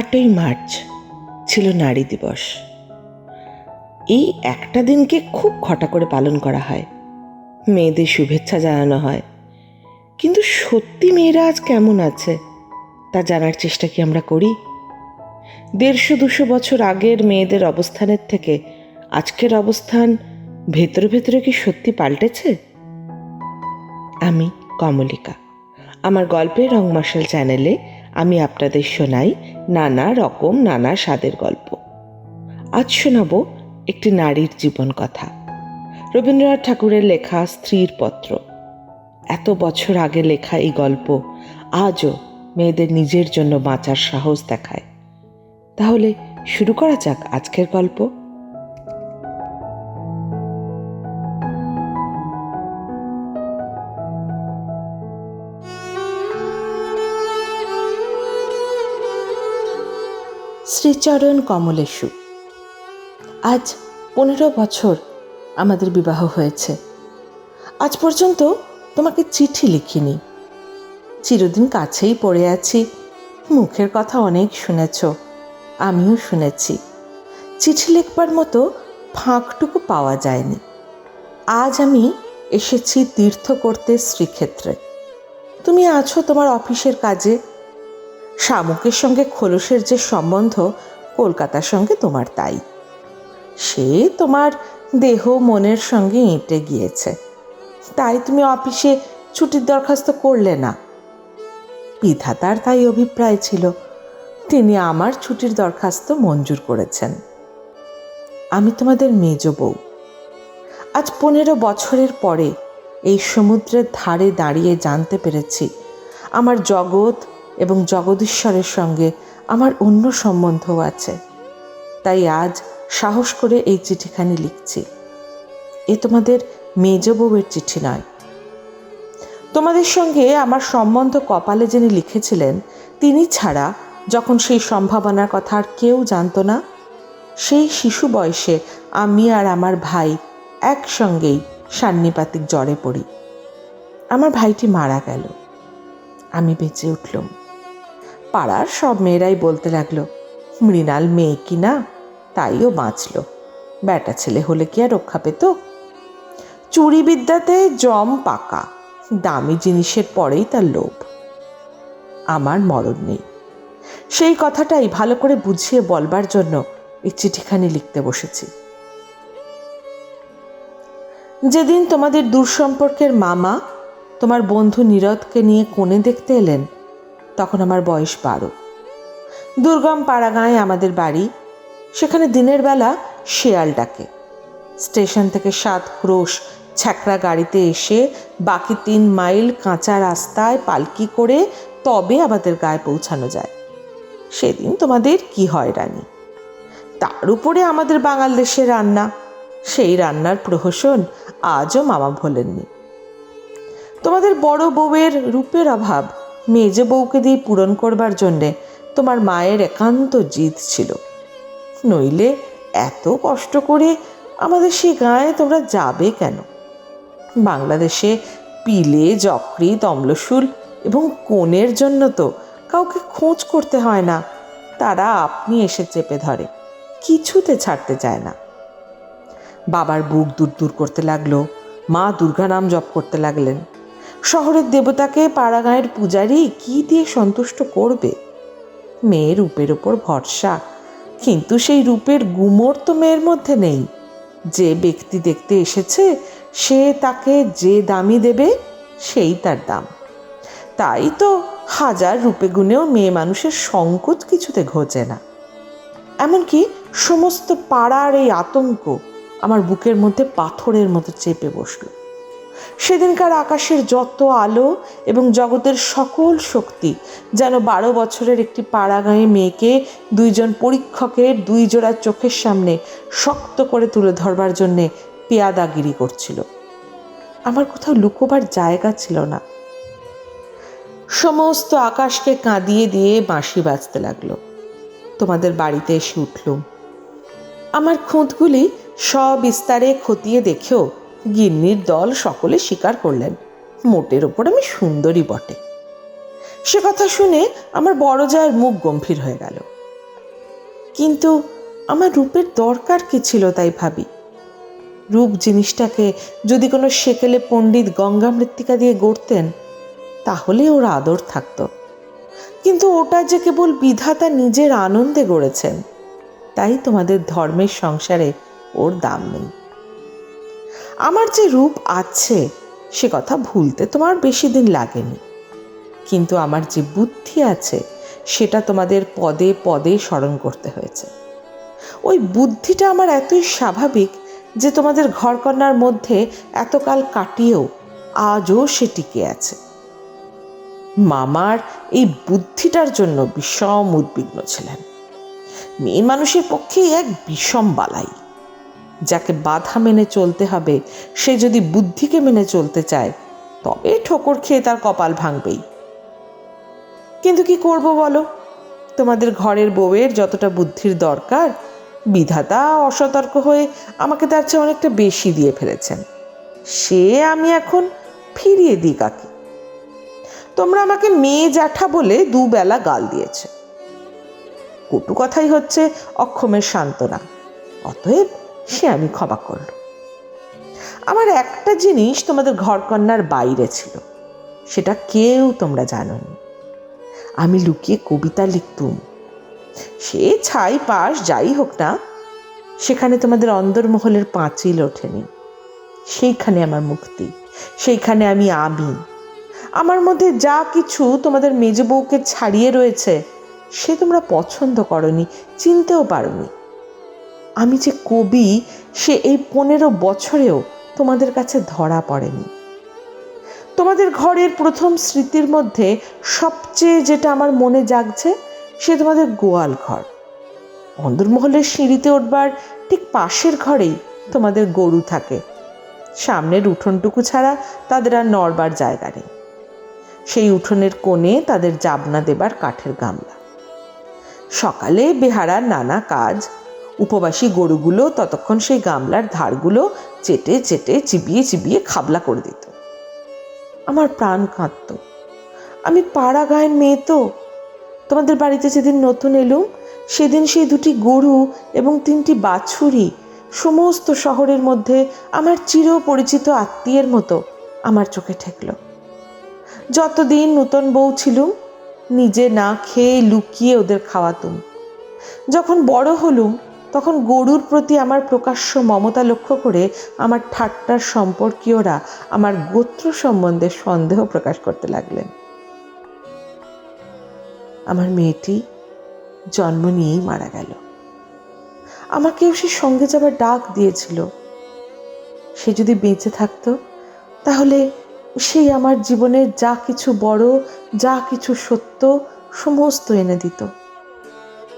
8ই March ছিল নারী দিবস। এই একটা দিনকে খুব ঘটা করে পালন করা হয়, মেয়েদের শুভেচ্ছা জানানো হয়। কিন্তু সত্যি মেয়েরা আজ কেমন আছে তা জানার চেষ্টা কি আমরা করি? 150-200 বছর আগের মেয়েদের অবস্থানের থেকে আজকের অবস্থান ভেতরে ভেতরে কি সত্যি পাল্টেছে? আমি কমলিকা। আমার গল্পের রং মশাল চ্যানেলে আমি আপনাদের শোনাই নানা রকম নানা স্বাদের গল্প। আজ শোনাবো একটি নারীর জীবন কথা, রবীন্দ্রনাথ ঠাকুরের লেখা স্ত্রীর পত্র। এত বছর আগে লেখা এই গল্প আজও মেয়েদের নিজের জন্য বাঁচার সাহস দেখায়। তাহলে শুরু করা যাক আজকের গল্প। শ্রীচরণ কমলেশু। আজ 15 বছর আমাদের বিবাহ হয়েছে। আজ পর্যন্ত তোমাকে চিঠি লিখিনি। চিরদিন কাছেই পড়ে আছি। মুখের কথা অনেক শুনেছ, আমিও শুনেছি। চিঠি লিখবার মতো ফাঁকটুকু পাওয়া যায়নি। আজ আমি এসেছি তীর্থ করতে শ্রীক্ষেত্রে। তুমি আছো তোমার অফিসের কাজে। শামুকের সঙ্গে খোলসের যে সম্বন্ধ, কলকাতার সঙ্গে তোমার তাই। সে তোমার দেহ মনের সঙ্গে এঁটে গিয়েছে, তাই তুমি অফিসে ছুটির দরখাস্ত করলে না। বিধাতার তাই অভিপ্রায় ছিল, তিনি আমার ছুটির দরখাস্ত মঞ্জুর করেছেন। আমি তোমাদের মেজ বউ। আজ 15 বছরের পরে এই সমুদ্রের ধারে দাঁড়িয়ে জানতে পেরেছি আমার জগৎ এবং জগদীশ্বরের সঙ্গে আমার অন্য সম্বন্ধও আছে। তাই আজ সাহস করে এই চিঠিখানি লিখছি। এ তোমাদের মেজ বউয়ের চিঠি নয়। তোমাদের সঙ্গে আমার সম্বন্ধ কপালে যিনি লিখেছিলেন, তিনি ছাড়া যখন সেই সম্ভাবনার কথা আর কেউ জানতো না, সেই শিশু বয়সে আমি আর আমার ভাই একসঙ্গেই সান্নিপাতিক জ্বরে পড়ি। আমার ভাইটি মারা গেল, আমি বেঁচে উঠলাম। পাড়ার সব মেয়েরাই বলতে লাগলো, মৃণাল মেয়ে কি না, তাইও বাঁচল। বেটা ছেলে হলে কি আর রক্ষা পেত? চুরি বিদ্যাতে জম পাকা, দামি জিনিসের পরেই তার লোভ। আমার মরণ নেই। সেই কথাটাই ভালো করে বুঝিয়ে বলবার জন্য এই চিঠিখানি লিখতে বসেছি। যেদিন তোমাদের দূর সম্পর্কের মামা তোমার বন্ধু নীরদকে নিয়ে কনে দেখতে এলেন, তখন আমার বয়স 12। দুর্গম পাড়াগাঁয়ে আমাদের বাড়ি। সেখানে দিনের বেলা শেয়াল ডাকে। স্টেশন থেকে 7 ক্রোশ ছ্যাকড়া গাড়িতে এসে বাকি 3 মাইল কাঁচা রাস্তায় পালকি করে তবে আমাদের গায়ে পৌঁছানো যায়। সেদিন তোমাদের কি হয়রানি! তার উপরে আমাদের বাঙাল দেশের রান্না, সেই রান্নার প্রহসন আজও মামা ভোলেননি। তোমাদের বড় বউয়ের রূপের অভাব মেজ বউকে দিয়ে পূরণ করবার জন্যে তোমার মায়ের একান্ত জিদ ছিল। নইলে এত কষ্ট করে আমাদের সে গায়ে তোমরা যাবে কেন? বাংলাদেশে পিলে, যকৃৎ, অম্লশূল এবং কোণের জন্য তো কাউকে খোঁজ করতে হয় না, তারা আপনি এসে চেপে ধরে, কিছুতে ছাড়তে চায় না। বাবার বুক দূর দূর করতে লাগলো। মা দুর্গা নাম জপ করতে লাগলেন। শহরের দেবতাকে পাড়াগাঁয়ের পূজারি কি দিয়ে সন্তুষ্ট করবে? মেয়ের রূপের ওপর ভরসা, কিন্তু সেই রূপের গুমর তো মেয়ের মধ্যে নেই। যে ব্যক্তি দেখতে এসেছে সে তাকে যে দামই দেবে সেই তার দাম। তাই তো হাজার রূপে গুণেও মেয়ে মানুষের সংকোচ কিছুতে ঘোচে না। এমনকি সমস্ত পাড়ার এই আতঙ্ক আমার বুকের মধ্যে পাথরের মতো চেপে বসল। সেদিনকার আকাশের যত আলো এবং জগতের সকল শক্তি যেন 12 বছরের একটি পাড়াগাঁয়ে মেয়েকে 2 জন পরীক্ষকের 2 জোড়া চোখের সামনে শক্ত করে তুলে ধরবার জন্যে পেয়াদাগিরি করছিল। আমার কোথাও লুকোবার জায়গা ছিল না। সমস্ত আকাশকে কাঁদিয়ে দিয়ে বাঁশি বাজতে লাগলো। তোমাদের বাড়িতে এসে উঠলুম। আমার খুঁতগুলি সবিস্তারে খতিয়ে দেখেও গিন্নির দল সকলে স্বীকার করলেন, মোটের ওপর আমি সুন্দরী বটে। সে কথা শুনে আমার বড় জায়ের মুখ গম্ভীর হয়ে গেল। কিন্তু আমার রূপের দরকার কি ছিল তাই ভাবি। রূপ জিনিসটাকে যদি কোনো সেকেলে পণ্ডিত গঙ্গা মৃত্তিকা দিয়ে গড়তেন তাহলে ওর আদর থাকতো, কিন্তু ওটা যে কেবল বিধাতা নিজের আনন্দে গড়েছেন, তাই তোমাদের ধর্মের সংসারে ওর দাম নেই। আমার যে রূপ আছে সে কথা ভুলতে তোমার বেশি দিন লাগেনি, কিন্তু আমার যে বুদ্ধি আছে সেটা তোমাদের পদে পদে স্মরণ করতে হয়েছে। ওই বুদ্ধিটা আমার এতই স্বাভাবিক যে তোমাদের ঘরকন্নার মধ্যে এতকাল কাটিয়েও আজও সে টিকে আছে। মামার এই বুদ্ধিটার জন্য বিষম উদ্বিগ্ন ছিলেন। মেয়ে মানুষের পক্ষে এক বিষম বালাই। যাকে বাধা মেনে চলতে হবে সে যদি বুদ্ধিকে মেনে চলতে চায় তবে ঠোকর খেয়ে তার কপাল ভাঙবেই। কিন্তু কি করব বলো, তোমাদের ঘরের বউয়ের যতটা বুদ্ধির দরকার বিধাতা অসতর্ক হয়ে আমাকে তার চেয়ে অনেকটা বেশি দিয়ে ফেলেছেন। সে আমি এখন ফিরিয়ে দিই কাকে? তোমরা আমাকে মেয়ে জ্যাঠা বলে দুবেলা গাল দিয়েছে। কটু কথাই হচ্ছে অক্ষমের সান্ত্বনা, অতএব সে আমি ক্ষমা করল। আমার একটা জিনিস তোমাদের ঘরকন্নার বাইরে ছিল, সেটা কেউ তোমরা জানোনি। আমি লুকিয়ে কবিতা লিখতুম। সে ছাই পাশ যাই হোক না, সেখানে তোমাদের অন্দরমহলের পাঁচিল ওঠেনি। সেইখানে আমার মুক্তি, সেইখানে আমি। আমার মধ্যে যা কিছু তোমাদের মেজ বউকে ছাড়িয়ে রয়েছে সে তোমরা পছন্দ করনি, চিনতেও পারোনি। আমি যে কবি সে এই 15 বছরেও তোমাদের কাছে ধরা পড়েনি। তোমাদের ঘরের প্রথম স্মৃতির মধ্যে সবচেয়ে যেটা আমার মনে জাগছে সে তোমাদের গোয়াল ঘর। অন্দরমহলের সিঁড়িতে উঠবার ঠিক পাশের ঘরেই তোমাদের গরু থাকে। সামনের উঠোনটুকু ছাড়া তাদের আর নড়বার জায়গা নেই। সেই উঠোনের কোণে তাদের জাবনা দেবার কাঠের গামলা। সকালে বেহারার নানা কাজ, উপবাসী গরুগুলো ততক্ষণ সেই গামলার ধারগুলো চেটে চেটে চিবিয়ে চিবিয়ে খাবলা করে দিত। আমার প্রাণ কাঁদত। আমি পাড়া গায়ের মেয়ে তো। তোমাদের বাড়িতে যেদিন নতুন এলুম সেদিন সেই 2টি গরু এবং 3টি বাছুরি সমস্ত শহরের মধ্যে আমার চিরপরিচিত আত্মীয়ের মতো আমার চোখে ঠেকল। যতদিন নূতন বউ ছিলুম নিজে না খেয়ে লুকিয়ে ওদের খাওয়াতুম। যখন বড় হলুম তখন গরুর প্রতি আমার প্রকাশ্য মমতা লক্ষ্য করে আমার ঠাট্টার সম্পর্কীয়রা আমার গোত্র সম্বন্ধে সন্দেহ প্রকাশ করতে লাগলেন। আমার মেয়েটি জন্ম নিয়েই মারা গেল। আমাকেও সে সঙ্গে যাবার ডাক দিয়েছিল। সে যদি বেঁচে থাকতো তাহলে সেই আমার জীবনের যা কিছু বড়, যা কিছু সত্য সমস্ত এনে দিত।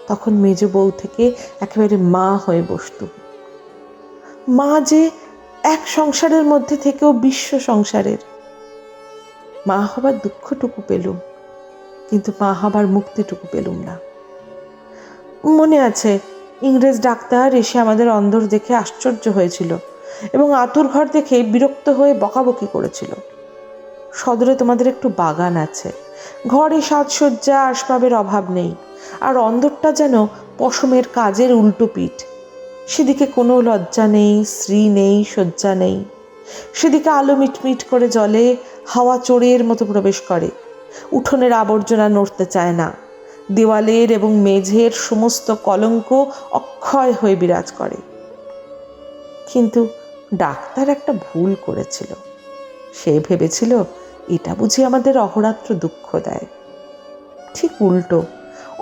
তখন মেজ বউ থেকে একেবারে মা হয়ে বসতুম। মা যে এক সংসারের মধ্যে থেকেও বিশ্ব সংসারের। মা হবার দুঃখটুকু পেলুম, কিন্তু মা হবার মুক্তিটুকু পেলুম না। মনে আছে ইংরেজ ডাক্তার এসে আমাদের অন্দর দেখে আশ্চর্য হয়েছিল এবং আতুর ঘর দেখে বিরক্ত হয়ে বকাবকি করেছিল। সদরে তোমাদের একটু বাগান আছে, ঘরে সাজসজ্জা আসবাবের অভাব নেই, আর অন্দরটা যেন পশমের কাজের উল্টো পিঠ। সেদিকে কোনো লজ্জা নেই, স্ত্রী নেই, শয্যা নেই। সেদিকে আলো মিটমিট করে জ্বলে, হাওয়া চোরের মতো প্রবেশ করে। উঠোনের আবর্জনা নড়তে চায় না। দেওয়ালের এবং মেঝের সমস্ত কলঙ্ক অক্ষয় হয়ে বিরাজ করে। কিন্তু ডাক্তার একটা ভুল করেছিল। সে ভেবেছিল এটা বুঝি আমাদের অহরাত্র দুঃখ দেয়। ঠিক উল্টো,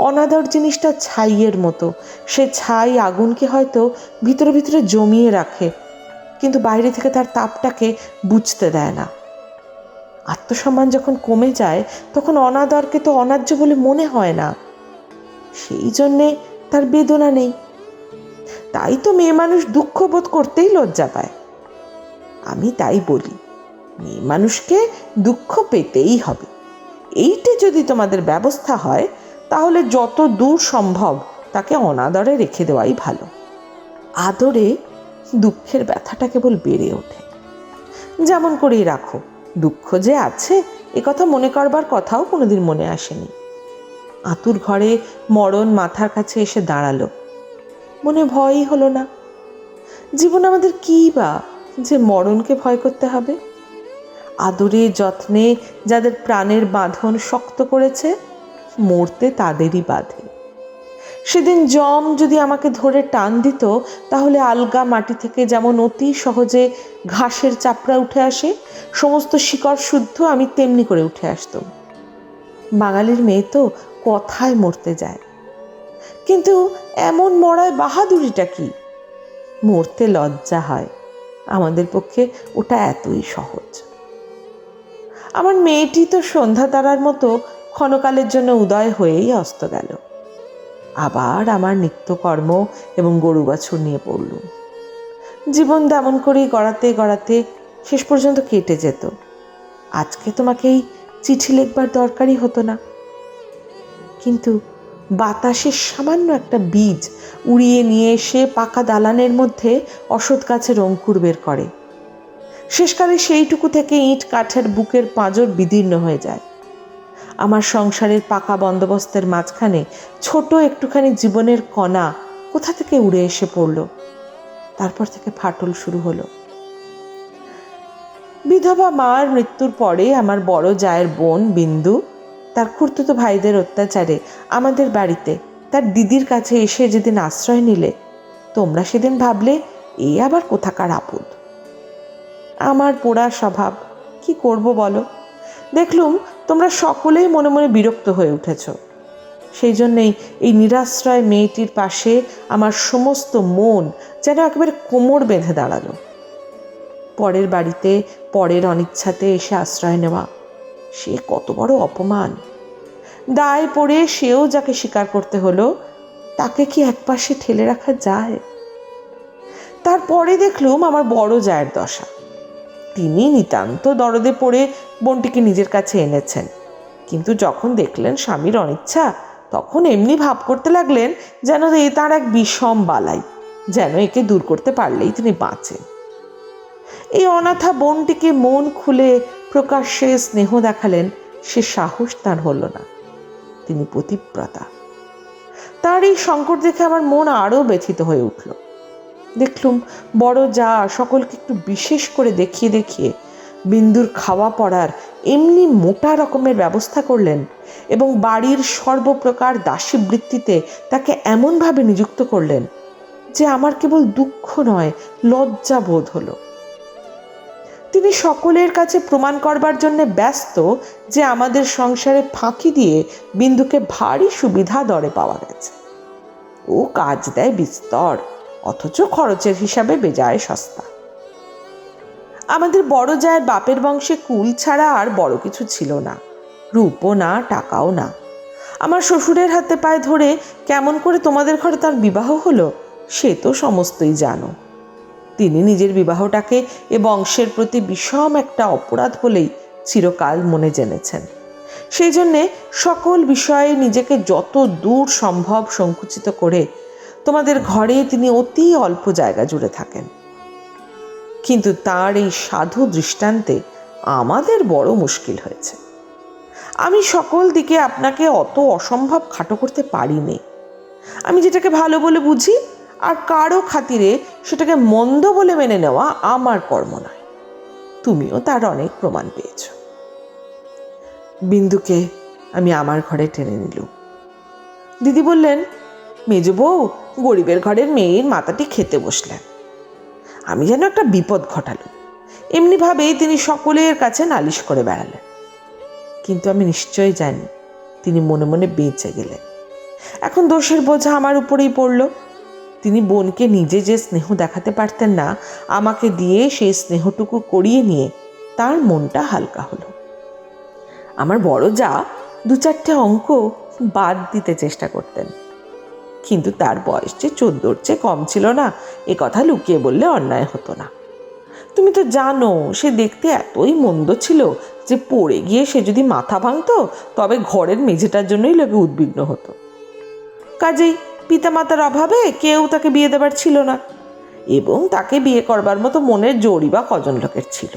অনাদর জিনিসটা ছাইয়ের মতো। সে ছাই আগুনকে হয়তো ভিতরে ভিতরে জমিয়ে রাখে, কিন্তু বাইরে থেকে তার তাপটাকে বুঝতে দেয় না। আত্মসম্মান যখন কমে যায় তখন অনাদরকে তো অন্যায্য বলে মনে হয় না। সেই জন্যে তার বেদনা নেই। তাই তো মেয়ে মানুষ দুঃখ বোধ করতেই লজ্জা পায়। আমি তাই বলি, মেয়ে মানুষকে দুঃখ পেতেই হবে। এইটা যদি তোমাদের ব্যবস্থা হয় তাহলে যত দূর সম্ভব তাকে অনাদরে রেখে দেওয়াই ভালো। আদরে দুঃখের ব্যথাটা কেবল বেড়ে ওঠে। যেমন করেই রাখো, দুঃখ যে আছে এ কথা মনে করবার কথাও কোনোদিন মনে আসেনি। আতুর ঘরে মরণ মাথার কাছে এসে দাঁড়ালো। মনে ভয়ই হলো না। জীবন আমাদের কী বা যে মরণকে ভয় করতে হবে? আদরে যত্নে যাদের প্রাণের বাঁধন শক্ত করেছে, মরতে তাদেরই বাঁধে। সেদিন যম যদি আমাকে ধরে টান দিত, তাহলে আলগা মাটি থেকে যেমন অতি সহজে ঘাসের চাপড়া উঠে আসে, সমস্ত শিকড় শুদ্ধ আমি তেমনি করে উঠে আসতাম। বাঙালির মেয়ে তো কথায় মরতে যায়, কিন্তু এমন মরায় বাহাদুরিটা কি? মরতে লজ্জা হয়, আমাদের পক্ষে ওটা এতই সহজ। আমার মেয়েটি তো সন্ধ্যা তারার মতো ক্ষণকালের জন্য উদয় হয়েই অস্ত গেল। আবার আমার নিত্যকর্ম এবং গরু বাছুর নিয়ে পড়লুম। জীবন তেমন করেই গড়াতে গড়াতে শেষ পর্যন্ত কেটে যেত। আজকে তোমাকে এই চিঠি লিখবার দরকারই হতো না, কিন্তু বাতাসের সামান্য একটা বীজ উড়িয়ে নিয়ে এসে পাকা দালানের মধ্যে অসৎ গাছের অঙ্কুর বের করে। শেষকালে সেইটুকু থেকে ইট কাঠের বুকের পাঁজর বিদীর্ণ হয়ে যায়। আমার সংসারের পাকা বন্দোবস্তের মাঝখানে ছোট একটুখানি জীবনের কণা কোথা থেকে উড়ে এসে পড়ল। তারপর থেকে ফাটল শুরু হলো। বিধবা মার মৃত্যুর পরে আমার বড় জায়ের বোন বিন্দু তার খুড়তুতো ভাইদের অত্যাচারে আমাদের বাড়িতে তার দিদির কাছে এসে যেদিন আশ্রয় নিলে, তোমরা সেদিন ভাবলে এ আবার কোথাকার আপদ। আমার পোড়া স্বভাব, কি করব বলো? দেখলুম তোমরা সকলেই মনে মনে বিরক্ত হয়ে উঠেছ। সেই জন্যেই এই নিরাশ্রয় মেয়েটির পাশে আমার সমস্ত মন যেন একেবারে কোমর বেঁধে দাঁড়ালো। পরের বাড়িতে পরের অনিচ্ছাতে এসে আশ্রয় নেওয়া, সে কত বড় অপমান! দায় পড়ে সেও যাকে স্বীকার করতে হলো, তাকে কি একপাশে ঠেলে রাখা যায়? তারপরে দেখলুম আমার বড় জায়ের দশা। তিনি নিতান্ত দরদে পড়ে বোনটিকে নিজের কাছে এনেছেন, কিন্তু যখন দেখলেন স্বামীর অনিচ্ছা, তখন এমনি ভাব করতে লাগলেন যেন এ তাঁর এক বিষম বালাই, যেন একে দূর করতে পারলেই তিনি বাঁচেন। এই অনাথা বোনটিকে মন খুলে প্রকাশ্যে স্নেহ দেখালেন, সে সাহস তার হলো না। তিনি পতিব্রতা। তার এই সংকট দেখে আমার মন আরও ব্যথিত হয়ে উঠল। দেখলুম বড় যা সকলকে একটু বিশেষ করে দেখিয়ে দেখিয়ে বিন্দুর খাওয়া পড়ার এমনি মোটা রকমের ব্যবস্থা করলেন এবং বাড়ির সর্বপ্রকার দাসী বৃত্তিতে তাকে এমনভাবে নিযুক্ত করলেন যে আমার কেবল দুঃখ নয়, লজ্জা বোধ হলো। তিনি সকলের কাছে প্রমাণ করবার জন্য ব্যস্ত যে আমাদের সংসারে ফাঁকি দিয়ে বিন্দুকে ভারী সুবিধা দরে পাওয়া গেছে। ও কাজ দেয় বিস্তর, অথচ খরচের হিসাবে বেজায় সস্তা। আমাদের বড় জায়ের বাপের বংশে কুল ছাড়া আর বড় কিছু ছিল না, রূপও না, টাকাও না। আমার শ্বশুরের হাতে পায়ে ধরে কেমন করে তোমাদের ঘরে তার বিবাহ হলো, সে তো সমস্তই জানো। তিনি নিজের বিবাহটাকে এ বংশের প্রতি বিষম একটা অপরাধ বলেই চিরকাল মনে জেনেছেন। সেই জন্যে সকল বিষয়ে নিজেকে যত দূর সম্ভব সংকুচিত করে তোমাদের ঘরে তিনি অতি অল্প জায়গা জুড়ে থাকেন। কিন্তু তার এই সাধু দৃষ্টান্তে আমাদের বড় মুশকিল হয়েছে। আমি সকল দিকে আপনাকে অত অসম্ভব খাটো করতে পারিনি। আমি যেটাকে ভালো বলে বুঝি আর কারো খাতিরে সেটাকে মন্দ বলে মেনে নেওয়া আমার কর্ম নয়। তুমিও তার অনেক প্রমাণ পেয়েছ। বিন্দুকে আমি আমার ঘরে টেনে নিলুম। দিদি বললেন, মেজ বউ গরিবের ঘরের মেয়ের মাথাটি খেতে বসলেন। আমি যেন একটা বিপদ ঘটালুম, এমনিভাবেই তিনি সকলের কাছে নালিশ করে বেড়ালেন। কিন্তু আমি নিশ্চয় জানি তিনি মনে মনে বেঁচে গেলেন। এখন দোষের বোঝা আমার উপরেই পড়ল। তিনি বোনকে নিজে যে স্নেহ দেখাতে পারতেন না, আমাকে দিয়ে সেই স্নেহটুকু করিয়ে নিয়ে তার মনটা হালকা হলো। আমার বড় যা 2-4টে অঙ্ক বাদ দিতে চেষ্টা করতেন, কিন্তু তার বয়স যে 14-র চেয়ে কম ছিল না, এ কথা লুকিয়ে বললে অন্যায় হতো না। তুমি তো জানো সে দেখতে এতই মন্দ ছিল যে পড়ে গিয়ে সে যদি মাথা ভাঙতো তবে ঘরের মেঝেটার জন্যই লোকে উদ্বিগ্ন হতো। কাজেই পিতামাতার অভাবে কেউ তাকে বিয়ে দেবার ছিল না, এবং তাকে বিয়ে করবার মতো মনের জোরই বা কজন লোকের ছিল।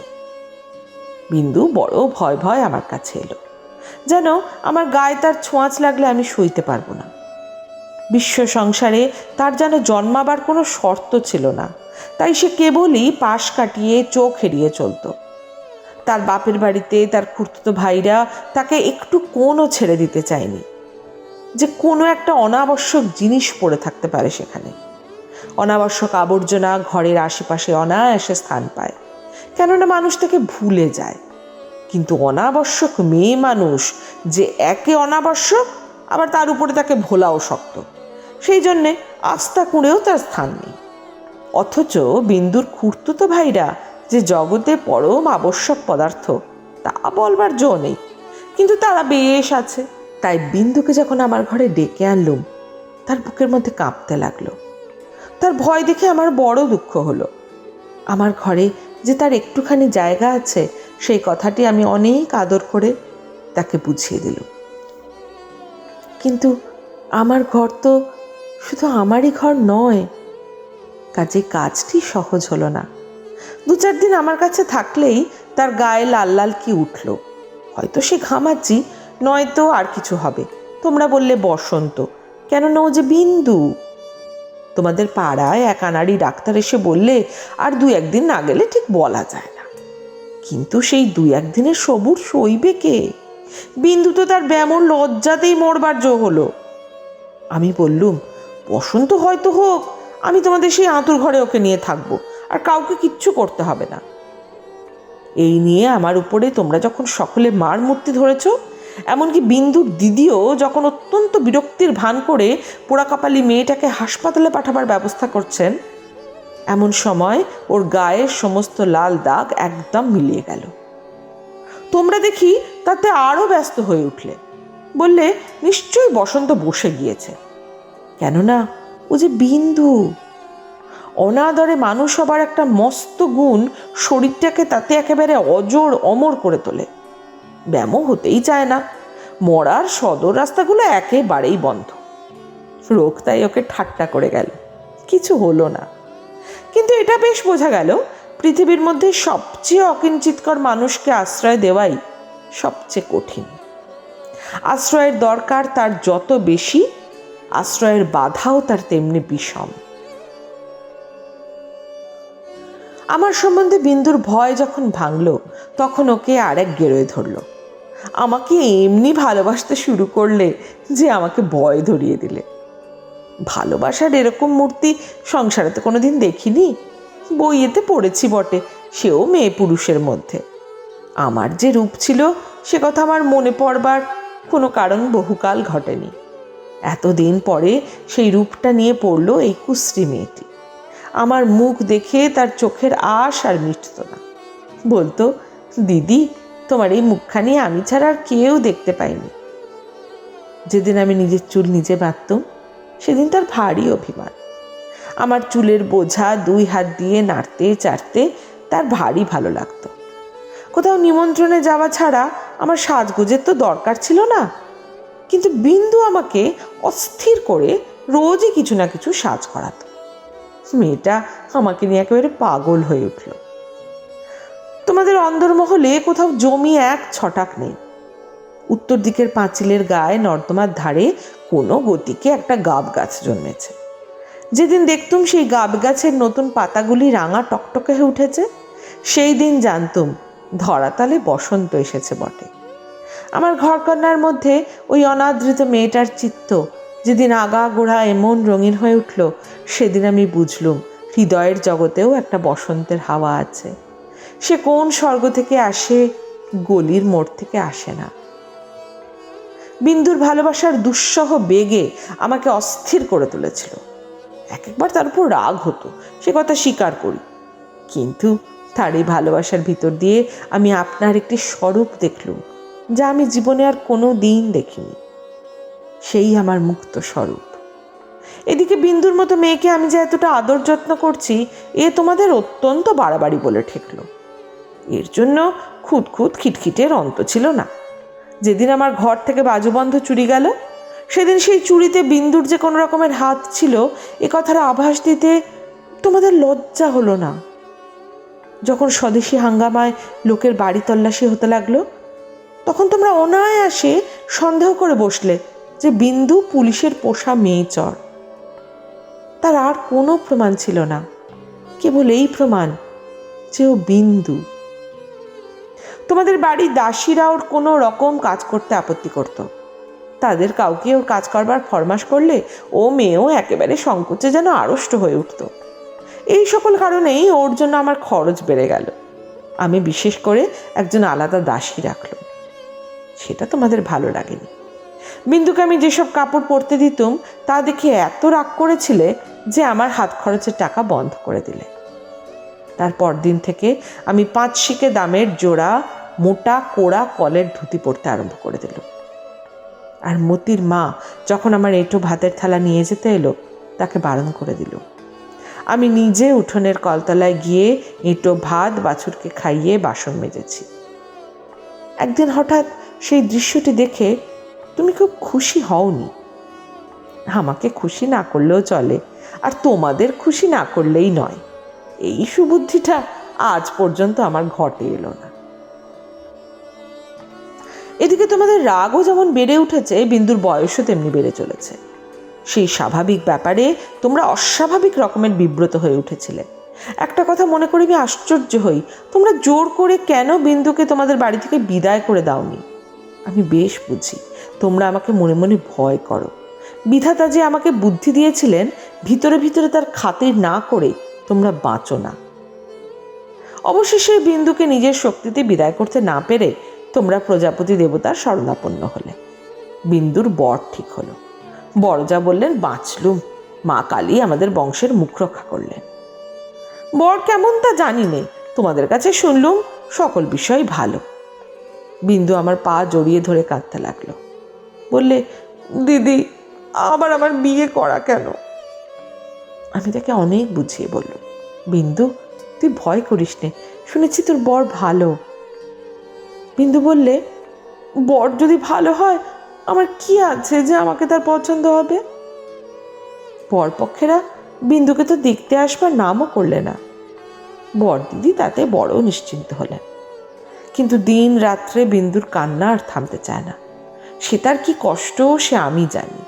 বিন্দু বড় ভয় ভয় আমার কাছে এলো, যেন আমার গায়ে তার ছোঁয়াচ লাগলে আমি সইতে পারবো না। বিশ্ব সংসারে তার যেন জন্মাবার কোনো শর্ত ছিল না, তাই সে কেবলই পাশ কাটিয়ে চোখ এড়িয়ে চলত। তার বাপের বাড়িতে তার খুড়তুতো ভাইরা তাকে একটু কোণও ছেড়ে দিতে চায়নি, যে কোনো একটা অনাবশ্যক জিনিস পড়ে থাকতে পারে সেখানে। অনাবশ্যক আবর্জনা ঘরের আশেপাশে অনায়াসে স্থান পায়, কেননা মানুষ তাকে ভুলে যায়। কিন্তু অনাবশ্যক মেয়ে মানুষ যে একে অনাবশ্যক, আবার তার উপরে তাকে ভোলাও শক্ত, সেই জন্যে আস্থা কুঁড়েও তার স্থান নেই। অথচ বিন্দুর খুড়তুতো ভাইরা যে জগতে পরম আবশ্যক পদার্থ, তা বলবার জো নেই, কিন্তু তারা বেশ আছে। তাই বিন্দুকে যখন আমার ঘরে ডেকে আনলুম, তার বুকের মধ্যে কাঁপতে লাগলো। তার ভয় দেখে আমার বড় দুঃখ হলো। আমার ঘরে যে তার একটুখানি জায়গা আছে, সেই কথাটি আমি অনেক আদর করে তাকে বুঝিয়ে দিলুম। কিন্তু আমার ঘর তো শুধু আমারই ঘর নয়, কাজে কাজটি সহজ হলো না। 2-4 দিন আমার কাছে থাকলেই তার গায়ে লাল লাল কি উঠল। হয়তো সে ঘামাচ্ছি, নয়তো আর কিছু হবে। তোমরা বললে বসন্ত, কেননা ও যে বিন্দু। তোমাদের পাড়ায় এক আনাড়ি ডাক্তার এসে বললে আর 2-1 দিন না গেলে ঠিক বলা যায় না। কিন্তু সেই 2-1 দিনের সবুর সইবে কে? বিন্দু তো তার ব্যামোর লজ্জাতেই মরবার জো হলো। আমি বললুম, বসন্ত হয়তো হোক, আমি তোমাদের সেই আঁতুর ঘরে ওকে নিয়ে থাকবো, আর কাউকে কিচ্ছু করতে হবে না। এই নিয়ে আমার উপরে তোমরা যখন সকলে মার মূর্তি ধরেছ, এমনকি বিন্দুর দিদিও যখন অত্যন্ত বিরক্তির ভান করে পোড়া কপালি মেয়েটাকে হাসপাতালে পাঠাবার ব্যবস্থা করছেন, এমন সময় ওর গায়ের সমস্ত লাল দাগ একদম মিলিয়ে গেল। তোমরা দেখি তাতে আরও ব্যস্ত হয়ে উঠলে, বললে নিশ্চয়ই বসন্ত বসে গিয়েছে, কেননা ও যে বিন্দু। অনাদরে মানুষ হবার একটা মস্ত গুণ শরীরটাকে তাতে একেবারে অজর অমর করে তোলে। ব্যামো হতেই চায় না, মরার সদর রাস্তাগুলো একেবারেই বন্ধ। রোগ তাই ওকে ঠাট্টা করে গেল, কিছু হলো না। কিন্তু এটা বেশ বোঝা গেল, পৃথিবীর মধ্যে সবচেয়ে অকিঞ্চিতকর মানুষকে আশ্রয় দেওয়াই সবচেয়ে কঠিন। আশ্রয়ের দরকার তার যত বেশি, আশ্রয়ের বাধাও তার তেমনি বিষম। আমার সম্বন্ধে বিন্দুর ভয় যখন ভাঙল, তখন ওকে আরেক গেরোয় ধরল। আমাকে এমনি ভালোবাসতে শুরু করলে যে আমাকে ভয় ধরিয়ে দিলে। ভালোবাসার এরকম মূর্তি সংসারে তো কোনোদিন দেখিনি। বইয়েতে পড়েছি বটে, সেও মেয়ে পুরুষের মধ্যে। আমার যে রূপ ছিল সে কথা আমার মনে পড়বার কোনো কারণ বহুকাল ঘটেনি। এতদিন পরে সেই রূপটা নিয়ে পড়ল এই কুশ্রী মেয়েটি। আমার মুখ দেখে তার চোখের আশ আর মিটত না। বলতো, দিদি তোমার এই মুখখানি আমি ছাড়া আর কেউ দেখতে পাইনি। যেদিন আমি নিজের চুল নিজে বাঁধতুম, সেদিন তার ভারী অভিমান। আমার চুলের বোঝা 2 হাত দিয়ে নাড়তে চাড়তে তার ভারী ভালো লাগতো। কোথাও নিমন্ত্রণে যাওয়া ছাড়া আমার সাজগোজের তো দরকার ছিল না, কিন্তু বিন্দু আমাকে অস্থির করে রোজই কিছু না কিছু সাজ করাতো। মেয়েটা আমাকে নিয়ে একেবারে পাগল হয়ে উঠল। তোমাদের অন্দরমহলে কোথাও জমি 1 ছটাক নেই। উত্তর দিকের পাঁচিলের গায়ে নর্দমার ধারে কোনো গতিকে একটা গাব গাছ জন্মেছে। যেদিন দেখতুম সেই গাব গাছের নতুন পাতাগুলি রাঙা টকটকে হয়ে উঠেছে, সেই দিন জানতুম ধরাতালে বসন্ত এসেছে বটে। আমার ঘরকন্নার মধ্যে ওই অনাদৃত মেয়েটার চিত্ত যেদিন আগাগোড়া এমন রঙিন হয়ে উঠল, সেদিন আমি বুঝলুম হৃদয়ের জগতেও একটা বসন্তের হাওয়া আছে। সে কোন স্বর্গ থেকে আসে, গলির মোড় থেকে আসে না। বিন্দুর ভালোবাসার দুঃসহ বেগে আমাকে অস্থির করে তুলেছিল। একবার তার উপর রাগ হতো, সে কথা স্বীকার করি, কিন্তু তার এই ভালোবাসার ভিতর দিয়ে আমি আপনার একটি স্বরূপ দেখলুম, যা আমি জীবনে আর কোনো দিন দেখিনি। সেই আমার মুক্ত স্বরূপ। এদিকে বিন্দুর মতো মেয়েকে আমি যে এতটা আদর যত্ন করছি, এ তোমাদের অত্যন্ত বাড়াবাড়ি বলে ঠেকল। এর জন্য খুদ খুদ খিটখিটের অন্ত ছিল না। যেদিন আমার ঘর থেকে বাজুবন্ধ চুরি গেল, সেদিন সেই চুরিতে বিন্দুর যে কোনো রকমের হাত ছিল এ কথার আভাস দিতে তোমাদের লজ্জা হলো না। যখন স্বদেশী হাঙ্গামায় লোকের বাড়ি তল্লাশি হতে লাগলো, তখন তোমরা অনায়াসে সন্দেহ করে বসলে যে বিন্দু পুলিশের পোষা মেয়ে চর। তার আর কোনো প্রমাণ ছিল না, কেবল এই প্রমাণ যে ও বিন্দু। তোমাদের বাড়ির দাসীরা ওর কোনো রকম কাজ করতে আপত্তি করত। তাদের কাউকে ওর কাজ করবার ফরমাশ করলে ও মেয়েও একেবারে সংকোচে যেন আড়ষ্ট হয়ে উঠত। এই সকল কারণেই ওর জন্য আমার খরচ বেড়ে গেল। আমি বিশেষ করে একজন আলাদা দাসী রাখলাম। সেটা তোমাদের ভালো লাগেনি। বিন্দুকে আমি যেসব কাপড় পরতে দিতুম তা দেখে এত রাগ করেছিলে যে আমার হাত খরচের টাকা বন্ধ করে দিলে। তারপর দিন থেকে আমি 5 শিকে দামের জোড়া মোটা কোড়া কলের ধুতি পরতে আরম্ভ করে দিল। আর মতির মা যখন আমার এঁটো ভাতের থালা নিয়ে যেতে এলো, তাকে বারণ করে দিল। আমি নিজে উঠোনের কলতলায় গিয়ে এঁটো ভাত বাছুরকে খাইয়ে বাসন মেজেছি। একদিন হঠাৎ সেই দৃশ্যটি দেখে তুমি খুব খুশি হওনি। আমাকে খুশি না করলেও চলে, আর তোমাদের খুশি না করলেই নয়, এই সুবুদ্ধিটা আজ পর্যন্ত আমার ঘটে এলো না। এদিকে তোমাদের রাগও যেমন বেড়ে উঠেছে, বিন্দুর বয়সও তেমনি বেড়ে চলেছে। সেই স্বাভাবিক ব্যাপারে তোমরা অস্বাভাবিক রকমের বিব্রত হয়ে উঠেছিলে। একটা কথা মনে করে আমি আশ্চর্য হই, তোমরা জোর করে কেন বিন্দুকে তোমাদের বাড়ি থেকে বিদায় করে দাওনি। আমি বেশ বুঝি তোমরা আমাকে মনে মনে ভয় করো। বিধাতা যে আমাকে বুদ্ধি দিয়েছিলেন, ভিতরে ভিতরে তার খাতির না করে তোমরা বাঁচো না। অবশেষে বিন্দুকে নিজের শক্তিতে বিদায় করতে না পেরে তোমরা প্রজাপতি দেবতার শরণাপন্ন হলে। বিন্দুর বর ঠিক হলো। বড় যা বললেন বাঁচলুম, মা কালী আমাদের বংশের মুখ রক্ষা করলেন। বর কেমন তা জানি নে, তোমাদের কাছে শুনলুম সকল বিষয় ভালো। বিন্দু আমার পা জড়িয়ে ধরে কাঁদতে লাগলো। বললে, দিদি আবার আমার বিয়ে করা কেন? আমি তাকে অনেক বুঝিয়ে বললুম, বিন্দু তুই ভয় করিস নে, শুনেছি তোর বর ভালো। বিন্দু বললে, বর যদি ভালো হয় আমার কি আছে যে আমাকে তার পছন্দ হবে? বরপক্ষেরা বিন্দুকে তো দেখতে আসবার নামও করলে না। বর দিদি তাতে বড় নিশ্চিন্ত হলেন। কিন্তু দিন রাত্রে বিন্দুর কান্না আর থামতে চায় না। সে তার কি কষ্ট সে আমি জানি।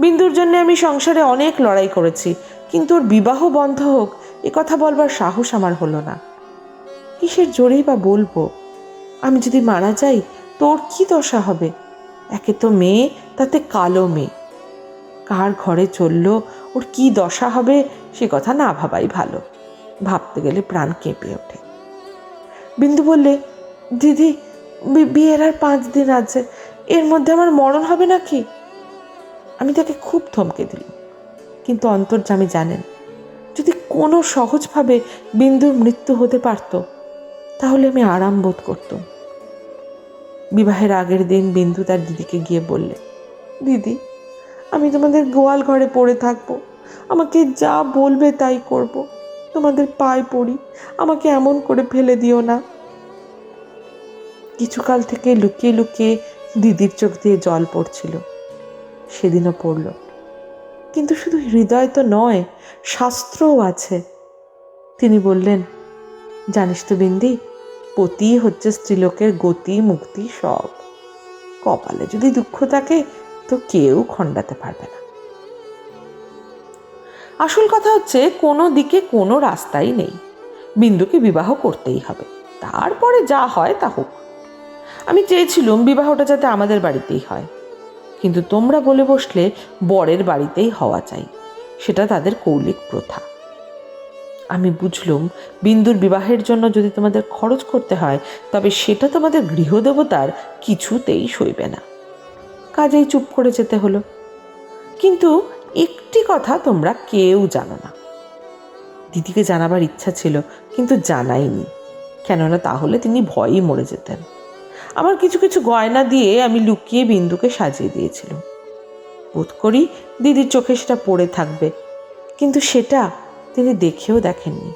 বিন্দুর জন্য আমি সংসারে অনেক লড়াই করেছি, কিন্তু ওর বিবাহ বন্ধ হোক এ কথা বলবার সাহস আমার হলো না। কিসের জোরেই বা বলবো? আমি যদি মারা যাই তোর কি দশা হবে? একে তো মেয়ে, তাতে কালো মেয়ে। কার ঘরে চললো ওর কি দশা হবে সে কথা না ভাবাই ভালো। ভাবতে গেলে প্রাণ কেঁপে ওঠে। বিন্দু বললে, দিদি বিয়ের আর 5 দিন আছে, এর মধ্যে আমার মরণ হবে নাকি? আমি তাকে খুব থমকে দিলাম, কিন্তু অন্তর্যামী জানেন যদি কোনো সহজভাবে বিন্দুর মৃত্যু হতে পারত তাহলে আমি আরাম বোধ করতাম। বিবাহের আগের দিন বিন্দু তার দিদিকে গিয়ে বললে, দিদি আমি তোমাদের গোয়াল ঘরে পড়ে থাকবো, আমাকে যা বলবে তাই করব, তোমাদের পায়ে পড়ি, আমাকে এমন করে ফেলে দিও না। কিছুকাল থেকে লুকিয়ে লুকিয়ে দিদির চোখ দিয়ে জল পড়ছিল। সেদিনও পড়ল, কিন্তু শুধু হৃদয় তো নয়, শাস্ত্রও আছে। তিনি বললেন, জানিস তো বিন্দি, পতি হচ্ছে স্ত্রীলোকের গতি মুক্তি সব। কপালে যদি দুঃখ থাকে তো কেউ খণ্ডাতে পারবে না। আসল কথা হচ্ছে কোনো দিকে কোনো রাস্তাই নেই, বিন্দুকে বিবাহ করতেই হবে, তারপরে যা হয় তা হোক। আমি চেয়েছিলুম বিবাহটা যাতে আমাদের বাড়িতেই হয়, কিন্তু তোমরা বলে বসলে বরের বাড়িতেই হওয়া চাই, সেটা তাদের কৌলিক প্রথা। আমি বুঝলুম বিন্দুর বিবাহের জন্য যদি তোমাদের খরচ করতে হয় তবে সেটা তোমাদের গৃহদেবতার কিছুতেই সইবে না। কাজেই চুপ করে যেতে হলো। কিন্তু একটি কথা তোমরা কেউ জানো না। দিদিকে জানাবার ইচ্ছা ছিল, কিন্তু জানাইনি, কেননা তাহলে তিনি ভয়েই মরে যেতেন। আমার কিছু কিছু গয়না দিয়ে আমি লুকিয়ে বিন্দুকে সাজিয়ে দিয়েছিলাম। বোধ করি দিদির চোখে সেটা পড়ে থাকবে, কিন্তু সেটা তিনি দেখেও দেখেননি।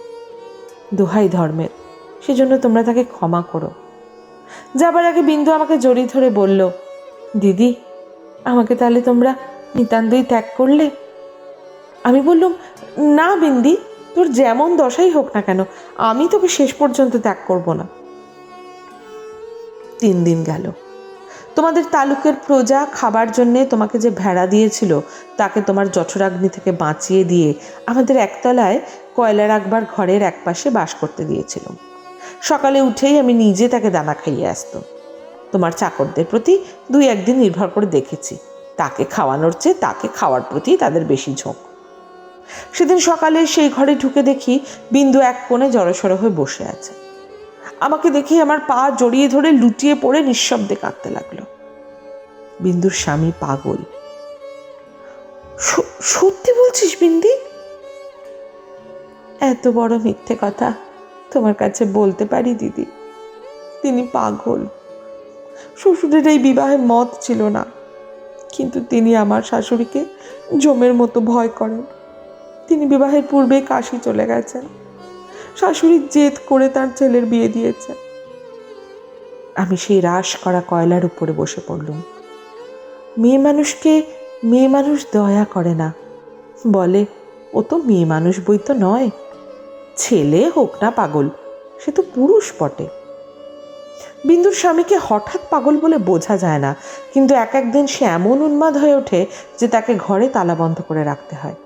দোহাই ধর্মের, সেজন্য তোমরা তাকে ক্ষমা করো। যাবার আগে বিন্দু আমাকে জড়িয়ে ধরে বলল, দিদি আমাকে তাহলে তোমরা নিতান্তই ত্যাগ করলে? আমি বললুম, না বিন্দি, তোর যেমন দশাই হোক না কেন আমি তোকে শেষ পর্যন্ত ত্যাগ করব না। 3 দিন গেল। তোমাদের তালুকের প্রজা খাবার জন্যে তোমাকে যে ভেড়া দিয়েছিল তাকে তোমার জঠরাগ্নি থেকে বাঁচিয়ে দিয়ে আমাদের একতলায় কয়লা রাখবার ঘরের একপাশে বাস করতে দিয়েছিলাম। সকালে উঠেই আমি নিজে তাকে দানা খাইয়ে আসতাম। তোমার চাকরদের প্রতি 2-1 দিন নির্ভর করে দেখেছি, তাকে খাওয়ানোর চেয়ে তাকে খাওয়ার প্রতি তাদের বেশি ঝোঁক। সেদিন সকালে সেই ঘরে ঢুকে দেখি বিন্দু এক কোণে জড়সড় হয়ে বসে আছে। আমাকে দেখে আমার পা জড়িয়ে ধরে লুটিয়ে পড়ে নিঃশব্দে কাঁদতে লাগলো। বিন্দুর স্বামী পাগল। সত্যি বলছিস বিন্দি? এত বড় মিথ্যে কথা তোমার কাছে বলতে পারি দিদি? তিনি পাগল। শ্বশুরের এই বিবাহে মত ছিল না, কিন্তু তিনি আমার শাশুড়িকে জমের মতো ভয় করেন। তিনি বিবাহের পূর্বে কাশি চলে গেছেন। শাশুড়ি জেদ করে তার ছেলের বিয়ে দিয়েছে। আমি সেই রাশ করা কয়লার উপরে বসে পড়লুম। মেয়ে মানুষকে মেয়ে মানুষ দয়া করে না, বলে ও তো মেয়ে মানুষ বই তো নয়, ছেলে হোক না পাগল, সে তো পুরুষ বটে। বিন্দুর স্বামীকে হঠাৎ পাগল বলে বোঝা যায় না, কিন্তু এক একদিন সে এমন উন্মাদ হয়ে ওঠে যে তাকে ঘরে তালাবন্ধ করে রাখতে হয়।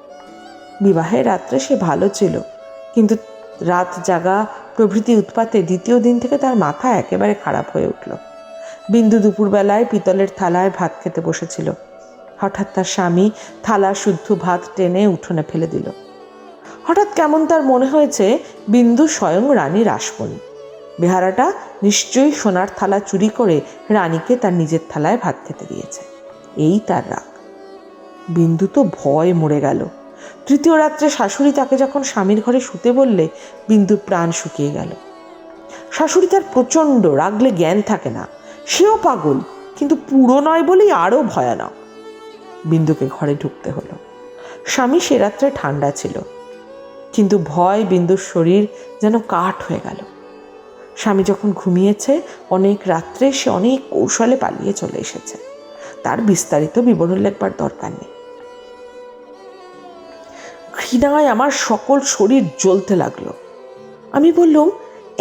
বিবাহের রাত্রে সে ভালো ছিল, কিন্তু রাত জাগা প্রভৃতি উৎপাতে দ্বিতীয় দিন থেকে তার মাথা একেবারে খারাপ হয়ে উঠল। বিন্দু দুপুরবেলায় পিতলের থালায় ভাত খেতে বসেছিল। হঠাৎ তার স্বামী থালা শুদ্ধ ভাত টেনে উঠোনে ফেলে দিল। হঠাৎ কেমন তার মনে হয়েছে বিন্দু স্বয়ং রানী রাসমণি। বেহারাটা নিশ্চয়ই সোনার থালা চুরি করে রানীকে তার নিজের থালায় ভাত খেতে দিয়েছে, এই তার রাগ। বিন্দু তো ভয় মরে গেল। তৃতীয় রাত্রে শাশুড়ি তাকে যখন স্বামীর ঘরে শুতে বললে, বিন্দুর প্রাণ শুকিয়ে গেল। শাশুড়ি তার প্রচণ্ড, রাগলে জ্ঞান থাকে না, সেও পাগল, কিন্তু পুরো নয় বলেই আরও ভয়ানক। বিন্দুকে ঘরে ঢুকতে হলো। স্বামী সে রাত্রে ঠান্ডা ছিল, কিন্তু ভয় বিন্দুর শরীর যেন কাঠ হয়ে গেল। স্বামী যখন ঘুমিয়েছে, অনেক রাত্রে সে অনেক কৌশলে পালিয়ে চলে এসেছে। তার বিস্তারিত বিবরণ লেখবার দরকার নেই। ঘৃণায় আমার সকল শরীর জ্বলতে লাগলো। আমি বললুম,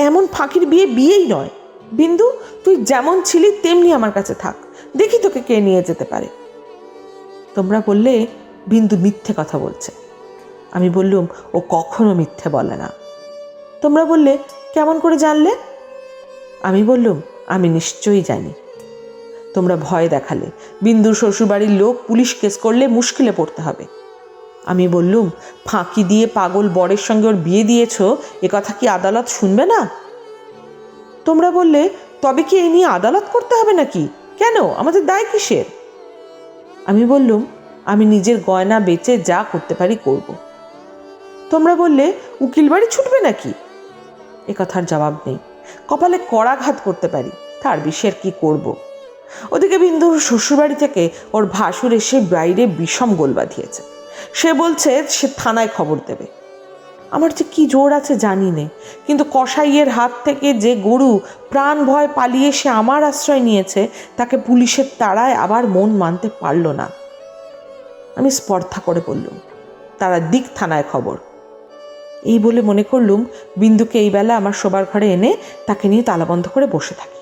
এমন ফাঁকির বিয়ে বিয়েই নয়। বিন্দু, তুই যেমন ছিলি তেমনি আমার কাছে থাক, দেখি তোকে কে নিয়ে যেতে পারে। তোমরা বললে বিন্দু মিথ্যে কথা বলছে। আমি বললুম, ও কখনো মিথ্যে বলে না। তোমরা বললে, কেমন করে জানলে? আমি বললুম, আমি নিশ্চয়ই জানি। তোমরা ভয় দেখালে, বিন্দুর শ্বশুরবাড়ির লোক পুলিশ কেস করলে মুশকিলে পড়তে হবে। আমি বললুম, ফাঁকি দিয়ে পাগল বরের সঙ্গে ওর বিয়ে দিয়েছ, এ কথা কি আদালত শুনবে না? তোমরা বললে, তবে কি এই নিয়ে আদালত করতে হবে নাকি? কেন, আমাদের দায় কিসের? আমি বললুম, আমি নিজের গয়না বেচে যা করতে পারি করব। তোমরা বললে, উকিল বাড়ি ছুটবে নাকি? এ কথার জবাব নেই। কপালে করাঘাত করতে পারি, তার বিষয়ের কি করব। ওদিকে বিন্দুর শ্বশুরবাড়ি থেকে ওর ভাসুর এসে বাইরে বিষম গোল বাঁধিয়েছে। সে বলছে সে থানায় খবর দেবে। আমার যে কি জোর আছে জানি নে, কিন্তু কসাইয়ের হাত থেকে যে গরু প্রাণ ভয় পালিয়ে সে আমার আশ্রয় নিয়েছে, তাকে পুলিশের তাড়ায় আবার মন মানতে পারল না। আমি স্পর্ধা করে বললুম, তারা দিক থানায় খবর। এই বলে মনে করলুম বিন্দুকে এই বেলা আমার শোবার ঘরে এনে তাকে নিয়ে তালাবন্ধ করে বসে থাকি।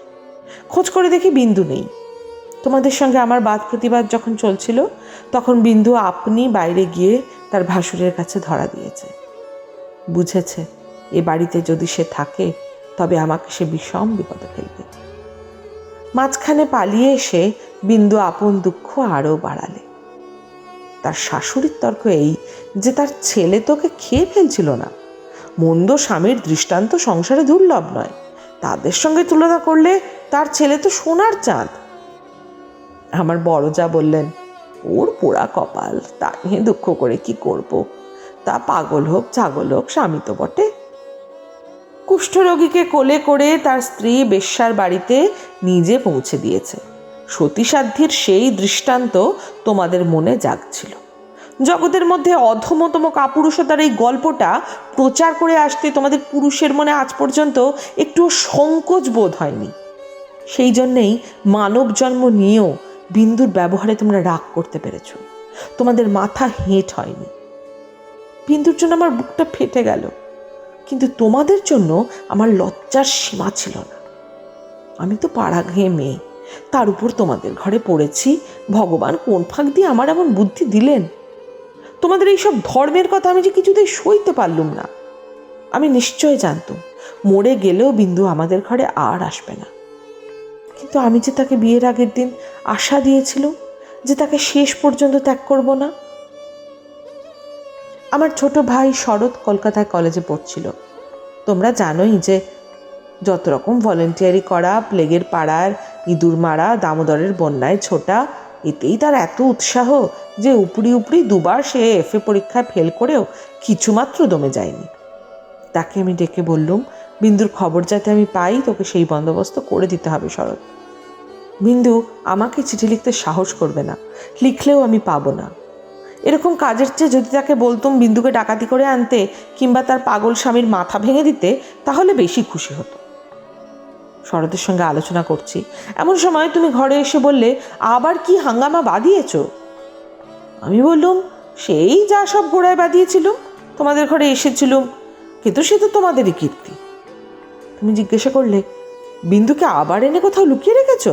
খোঁজ করে দেখি বিন্দু নেই। তোমাদের সঙ্গে আমার বাদ প্রতিবাদ যখন চলছিল, তখন বিন্দু আপনি বাইরে গিয়ে তার ভাসুরের কাছে ধরা দিয়েছে। বুঝেছে এ বাড়িতে যদি সে থাকে তবে আমাকে সে বিষম বিপদে ফেলবে। মাঝখানে পালিয়ে এসে বিন্দু আপন দুঃখ আরও বাড়ালে। তার শাশুড়ির তর্ক এই যে তার ছেলে তোকে খেয়ে ফেলছিল না। মন্দ স্বামীর দৃষ্টান্ত সংসারে দুর্লভ নয়, তাদের সঙ্গে তুলনা করলে তার ছেলে তো সোনার চাঁদ। আমার বড় যা বললেন, ওর পোড়া কপাল, তা নিয়ে দুঃখ করে কি করব? তা পাগল হোক ছাগল হোক, স্বামী তো বটে। কুষ্ঠরোগীকে কোলে করে তার স্ত্রী বেশ্যার বাড়িতে নিজে পৌঁছে দিয়েছে। সতীসাধ্যের সেই দৃষ্টান্ত তোমাদের মনে জাগছিল। জগতের মধ্যে অধমতম কাপুরুষতার এই গল্পটা প্রচার করে আসতে তোমাদের পুরুষের মনে আজ পর্যন্ত একটু সংকোচ বোধ হয়নি। সেই জন্যেই মানব জন্ম নিয়েও বিন্দুর ব্যবহারে তোমরা রাগ করতে পেরেছ। তোমাদের মাথা হেঁট হয়নি। বিন্দুর জন্য আমার বুকটা ফেটে গেল, কিন্তু তোমাদের জন্য আমার লজ্জার সীমা ছিল না। আমি তো পাড়া ঘেয়ে মেয়ে, তার উপর তোমাদের ঘরে পড়েছি, ভগবান কোন ফাঁক দিয়ে আমার এমন বুদ্ধি দিলেন। তোমাদের এইসব ধর্মের কথা আমি যে কিছুতেই সইতে পারলুম না। আমি নিশ্চয় জানতুম মরে গেলেও বিন্দু আমাদের ঘরে আর আসবে না, কিন্তু আমি যে তাকে বিয়ের আগের দিন আশা দিয়েছিলাম যে তাকে শেষ পর্যন্ত ত্যাগ করব না। আমার ছোট ভাই শরৎ কলকাতায় কলেজে পড়ছিল। তোমরা জানোই যে যত রকম ভলেন্টিয়ারি করা, প্লেগের পাড়ার ইঁদুর মারা, দামোদরের বন্যায় ছোটা, এতেই তার এত উৎসাহ যে উপরি উপরি দুবার সে এফএ পরীক্ষায় ফেল করেও কিছুমাত্র দমে যায়নি। তাকে আমি ডেকে বললুম, বিন্দুর খবর যাতে আমি পাই তোকে সেই বন্দোবস্ত করে দিতে হবে শরৎ। বিন্দু আমাকে চিঠি লিখতে সাহস করবে না, লিখলেও আমি পাবো না। এরকম কাজের চেয়ে যদি তাকে বলতুম বিন্দুকে ডাকাতি করে আনতে কিংবা তার পাগল স্বামীর মাথা ভেঙে দিতে, তাহলে বেশি খুশি হতো। শরতের সঙ্গে আলোচনা করছি, এমন সময় তুমি ঘরে এসে বললে, আবার কি হাঙ্গামা বাঁধিয়েছ? আমি বললুম, সেই যা সব গোড়ায় বাঁধিয়েছিলুম, তোমাদের ঘরে এসেছিলুম, কিন্তু সে তো তোমাদেরই কীর্তি। তুমি জিজ্ঞাসা করলে, বিন্দুকে আবার এনে কোথাও লুকিয়ে রেখেছ?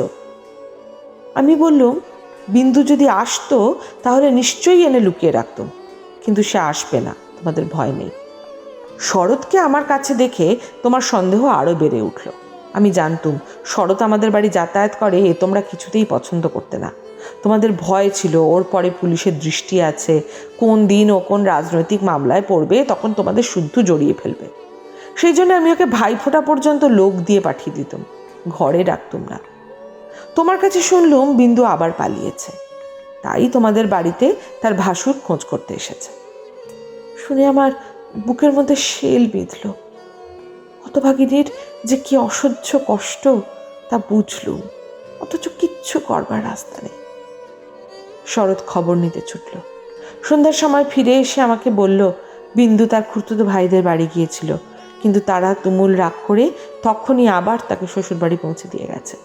আমি বললুম, বিন্দু যদি আসতো তাহলে নিশ্চয়ই এনে লুকিয়ে রাখতুম, কিন্তু সে আসবে না, তোমাদের ভয় নেই। শরৎকে আমার কাছে দেখে তোমার সন্দেহ আরও বেড়ে উঠল। আমি জানতুম শরৎ আমাদের বাড়ি যাতায়াত করে, এ তোমরা কিছুতেই পছন্দ করতে না। তোমাদের ভয় ছিল ওর পরে পুলিশের দৃষ্টি আছে, কোন দিন ও কোন রাজনৈতিক মামলায় পড়বে, তখন তোমাদের শুদ্ধ জড়িয়ে ফেলবে। সেই জন্য আমি ওকে ভাইফোঁটা পর্যন্ত লোক দিয়ে পাঠিয়ে দিতাম, ঘরে রাখতুম না। তোমার কাছে শুনলুম বিন্দু আবার পালিয়েছে, তাই তোমাদের বাড়িতে তার ভাসুর খোঁজ করতে এসেছে। শুনে আমার বুকের মধ্যে শেল বিঁধল। হতভাগিনীর যে কি অসহ্য কষ্ট তা বুঝলুম, অথচ কিচ্ছু করবার রাস্তা নেই। শরৎ খবর নিতে ছুটল। সন্ধ্যার সময় ফিরে এসে আমাকে বলল, বিন্দু তার খুড়তুতো ভাইদের বাড়ি গিয়েছিল, কিন্তু তারা তুমুল রাগ করে তখনই আবার তাকে শ্বশুর বাড়ি পৌঁছে দিয়ে গেছে।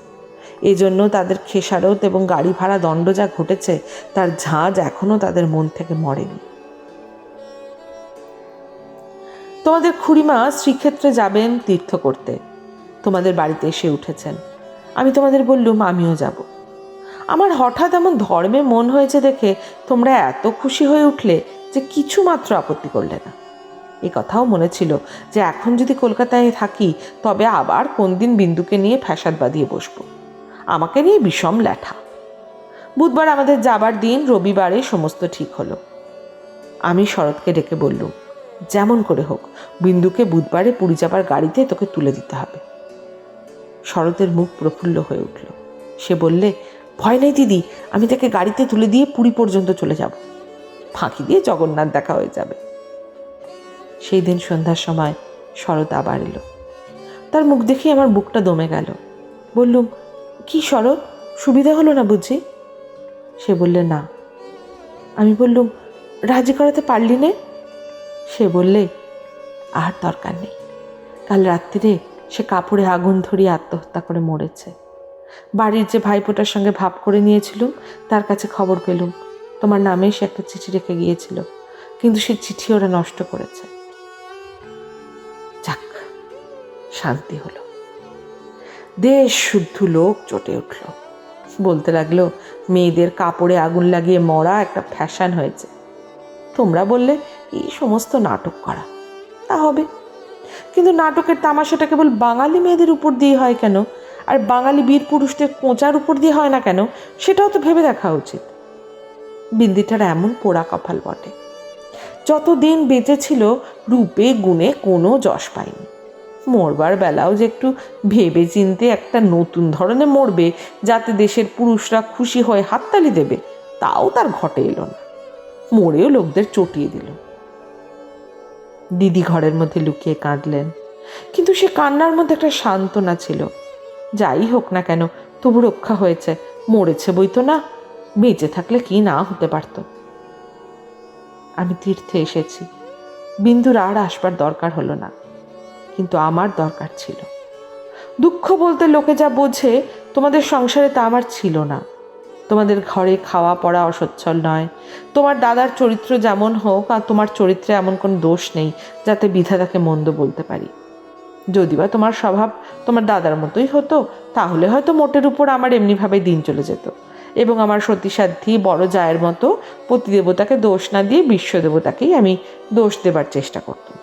এই জন্য তাদের খেসারত এবং গাড়ি ভাড়া দণ্ড যা ঘটেছে, তার ঝাঁজ এখনো তাদের মন থেকে মরেনি। তোমাদের খুড়িমা শ্রীক্ষেত্রে যাবেন তীর্থ করতে, তোমাদের বাড়িতে এসে উঠেছেন। আমি তোমাদের বললুম আমিও যাব। আমার হঠাৎ এমন ধর্মে মন হয়েছে দেখে তোমরা এত খুশি হয়ে উঠলে যে কিছু মাত্র আপত্তি করলে না। এ কথাও মনে ছিল যে এখন যদি কলকাতায় থাকি তবে আবার কোন দিন বিন্দুকে নিয়ে ফ্যাসাদ বাঁধিয়ে বসবো, আমাকে নিয়ে বিষম ল্যাঠা। বুধবার আমাদের যাবার দিন, রবিবারে সমস্ত ঠিক হলো। আমি শরৎকে ডেকে বললুম, যেমন করে হোক বিন্দুকে বুধবারে পুরী যাবার গাড়িতে তোকে তুলে দিতে হবে। শরতের মুখ প্রফুল্ল হয়ে উঠল। সে বললে, ভয় নেই দিদি, আমি তাকে গাড়িতে তুলে দিয়ে পুরী পর্যন্ত চলে যাব, ফাঁকি দিয়ে জগন্নাথ দেখা হয়ে যাবে। সেই দিন সন্ধ্যার সময় শরৎ আবার এলো। তার মুখ দেখে আমার বুকটা দমে গেল। বললুম, কি শরৎ, সুবিধা হলো না বুঝি? সে বললে, না। আমি বললুম, রাজি করাতে পারলি নে? সে বললে, আর দরকার নেই। কাল রাত্রিরে সে কাপড়ে আগুন ধরিয়ে আত্মহত্যা করে মরেছে। বাড়ির যে ভাইপোটার সঙ্গে ভাব করে নিয়েছিলুম তার কাছে খবর পেলুম তোমার নামে সে একটা চিঠি রেখে গিয়েছিল, কিন্তু সে চিঠি ওরা নষ্ট করেছে। যাক, শান্তি হলো। দেশ শুদ্ধ লোক চটে উঠল। বলতে লাগলো, মেয়েদের কাপড়ে আগুন লাগিয়ে মরা একটা ফ্যাশন হয়েছে। তোমরা বললে এই সমস্ত নাটক করা, তা হবে, কিন্তু নাটকের তামাশাটা কেবল বাঙালি মেয়েদের উপর দিয়ে হয় কেন, আর বাঙালি বীর পুরুষদের কোঁচার উপর দিয়ে হয় না কেন, সেটাও তো ভেবে দেখা উচিত। বিন্দিটার এমন পোড়া কপাল বটে, যতদিন বেঁচে ছিল রূপে গুণে কোনো যশ পায়নি। মরবার বেলাও যে একটু ভেবে চিনতে একটা নতুন ধরনের মরবে যাতে দেশের পুরুষরা খুশি হয়ে হাততালি দেবে, তাও তার ঘটে এলো না। মরেও লোকদের চটিয়ে দিল। দিদি ঘরের মধ্যে লুকিয়ে কাঁদলেন, কিন্তু সে কান্নার মধ্যে একটা সান্ত্বনা ছিল। যাই হোক না কেন, তবু রক্ষা হয়েছে, মরেছে বই তো না, বেঁচে থাকলে কি না হতে পারত। আমি তীর্থে এসেছি, বিন্দুর আর আসবার দরকার হলো না, কিন্তু আমার দরকার ছিল। দুঃখ বলতে লোকে যা বোঝে তোমাদের সংসারে তা আমার ছিল না। তোমাদের ঘরে খাওয়া পড়া অসচ্ছল নয়, তোমার দাদার চরিত্র যেমন হোক, আর তোমার চরিত্রে এমন কোনো দোষ নেই যাতে বিধাতাকে মন্দ বলতে পারি। যদি বা তোমার স্বভাব তোমার দাদার মতোই হতো তাহলে হয়তো মোটের উপর আমার এমনিভাবে দিন চলে যেত এবং আমার সতীসাধ্যী বড় জায়ের মতো পতিদেবতাকে দোষ না দিয়ে বিশ্বদেবতাকেই আমি দোষ দেবার চেষ্টা করতাম।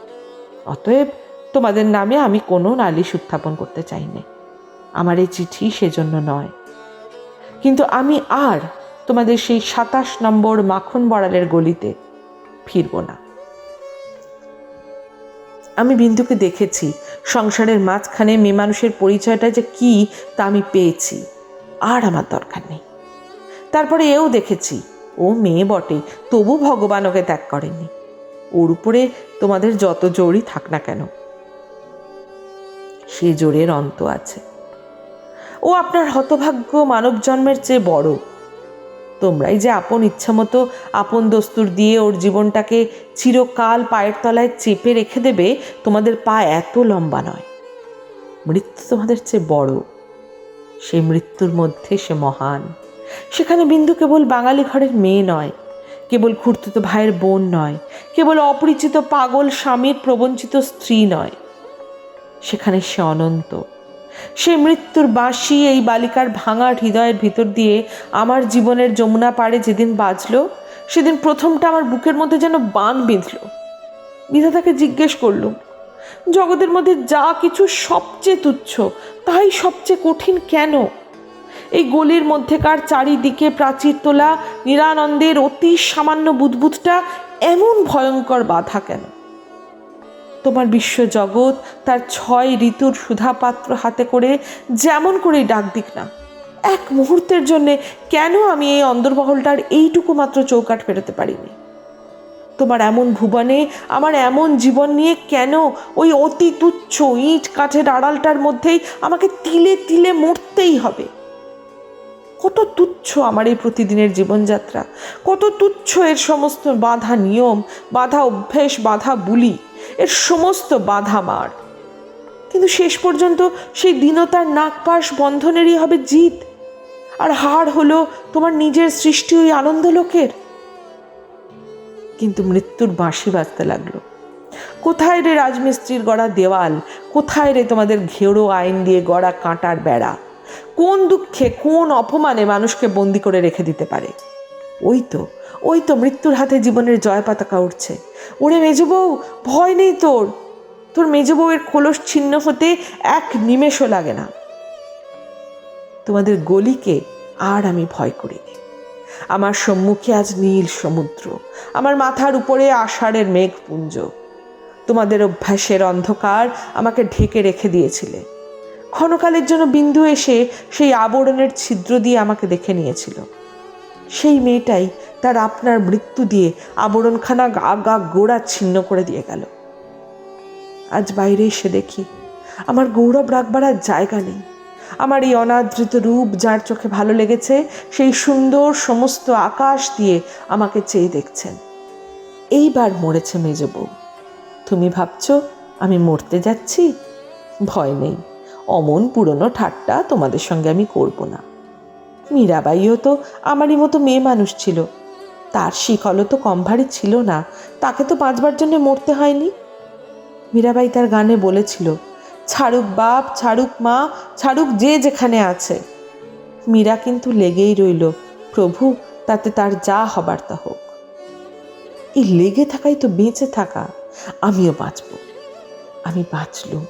অতএব তোমাদের নামে আমি কোনো নালিশ উত্থাপন করতে চাই না। আমার এই চিঠি সেজন্য নয়। কিন্তু আমি আর তোমাদের সেই 27 নম্বর মাখন বড়ালের গলিতে ফিরব না। আমি বিন্দুকে দেখেছি, সংসারের মাঝখানে মেয়ে মানুষের পরিচয়টা যে কি তা আমি পেয়েছি, আর আমার দরকার নেই। তারপরে এও দেখেছি, ও মেয়ে বটে, তবু ভগবান ওকে ত্যাগ করেননি। ওর উপরে তোমাদের যত জোরই থাক না কেন, সে জোরের অন্ত আছে। ও আপনার হতভাগ্য মানব জন্মের চেয়ে বড়। তোমরাই যে আপন ইচ্ছামতো আপন দস্তুর দিয়ে ওর জীবনটাকে চিরকাল পায়ের তলায় চেপে রেখে দেবে, তোমাদের পা এত লম্বা নয়। মৃত্যু তোমাদের চেয়ে বড়, সেই মৃত্যুর মধ্যে সে মহান। সেখানে বিন্দু কেবল বাঙালি ঘরের মেয়ে নয়, কেবল খুড়তুতো ভাইয়ের বোন নয়, কেবল অপরিচিত পাগল স্বামীর প্রবঞ্চিত স্ত্রী নয়, সেখানে সে অনন্ত। সে মৃত্যুর বাঁশি এই বালিকার ভাঙা হৃদয়ের ভিতর দিয়ে আমার জীবনের যমুনা পাড়ে যেদিন বাজল, সেদিন প্রথমটা আমার বুকের মধ্যে যেন বান বিঁধল। বিধাতাকে জিজ্ঞেস করলুম, জগতের মধ্যে যা কিছু সবচেয়ে তুচ্ছ তাই সবচেয়ে কঠিন কেন? এই গলির মধ্যেকার চারিদিকে প্রাচীর তোলা নিরানন্দের অতি সামান্য বুদবুদটা এমন ভয়ঙ্কর বাধা কেন? তোমার বিশ্বজগৎ তার 6 ঋতুর সুধাপাত্র হাতে করে যেমন করেই ডাক দিক না, এক মুহূর্তের জন্যে কেন আমি এই অন্দরমহলটার এইটুকু মাত্র চৌকাঠ পেরোতে পারিনি? তোমার এমন ভুবনে আমার এমন জীবন নিয়ে কেন ওই অতি তুচ্ছ ইট কাঠের আড়ালটার মধ্যেই আমাকে তিলে তিলে মরতেই হবে? কত তুচ্ছ আমার এই প্রতিদিনের জীবনযাত্রা, কত তুচ্ছ এর সমস্ত বাধা নিয়ম, বাধা অভ্যেস, বাধা বুলি, এর সমস্ত বাধা মার। কিন্তু শেষ পর্যন্ত সেই দীনতার নাগপাশ বন্ধনেরই হবে জিত, আর হার হলো তোমার নিজের সৃষ্টি ওই আনন্দলোকের। কিন্তু মৃত্যুর বাঁশি বাজতে লাগলো। কোথায় রে রাজমিস্ত্রির গড়া দেওয়াল, কোথায় রে তোমাদের ঘেরো আইন দিয়ে গড়া কাঁটার বেড়া? কোন দুঃখে কোন অপমানে মানুষকে বন্দি করে রেখে দিতে পারে? ওই তো মৃত্যুর হাতে জীবনের জয় পতাকা উঠছে। ওরে মেজবউ, ভয় নেই তোর। তোর মেজবউয়ের খোলস ছিন্ন হতে এক নিমেষও লাগে না। তোমাদের গলিকে আর আমি ভয় করিনি। আমার সম্মুখে আজ নীল সমুদ্র, আমার মাথার উপরে আষাঢ়ের মেঘপুঞ্জ। তোমাদের অভ্যাসের অন্ধকার আমাকে ঢেকে রেখে দিয়েছিলে। ক্ষণকালের জন্য বিন্দু এসে সেই আবরণের ছিদ্র দিয়ে আমাকে দেখে নিয়েছিল। সেই মেয়েটাই তার আপনার মৃত্যু দিয়ে আবরণখানা গা গা গোড়া ছিন্ন করে দিয়ে গেল। আজ বাইরে এসে দেখি আমার গৌরব রাখবার আর জায়গা নেই। আমার এই অনাদৃত রূপ যার চোখে ভালো লেগেছে, সেই সুন্দর সমস্ত আকাশ দিয়ে আমাকে চেয়ে দেখছেন। এইবার মরেছে মেজবউ। তুমি ভাবছো আমি মরতে যাচ্ছি? ভয় নেই, অমন পুরনো ঠাট্টা তোমাদের সঙ্গে আমি করব না। মীরাবাইও তো আমারই মতো মেয়ে মানুষ ছিল, তার শিকলও তো কম ভারী ছিল না, তাকে তো বাঁচবার জন্য মরতে হয়নি। মীরাবাই তার গানে বলেছিল, ছাড়ুক বাপ, ছাড়ুক মা, ছাড়ুক যে যেখানে আছে। মীরা কিন্তু লেগেই রইল, প্রভু তাতে তার যা হবার তা হোক। এই লেগে থাকাই তো বেঁচে থাকা। আমিও বাঁচব, আমি বাঁচলুম।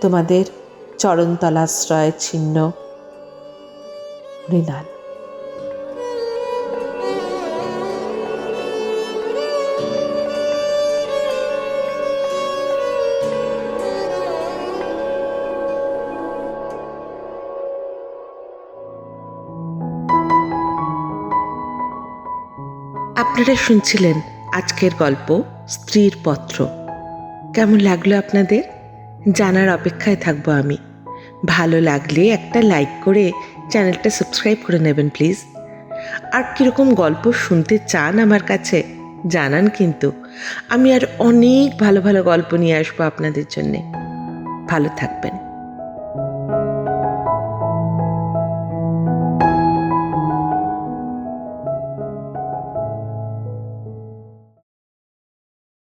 তোমাদের চরণতলাশ্রয় ছিন্ন মৃণাল। আপনারা শুনছিলেন আজকের গল্প স্ত্রীর পত্র। কেমন লাগলো আপনাদের? জানার অপেক্ষায় থাকবো আমি। ভালো লাগলে একটা লাইক করে চ্যানেলটা সাবস্ক্রাইব করে নেবেন প্লিজ। আর কীরকম গল্প শুনতে চান আমার কাছে জানান, কিন্তু আমি আর অনেক ভালো ভালো গল্প নিয়ে আসবো আপনাদের জন্যে। ভালো থাকবেন।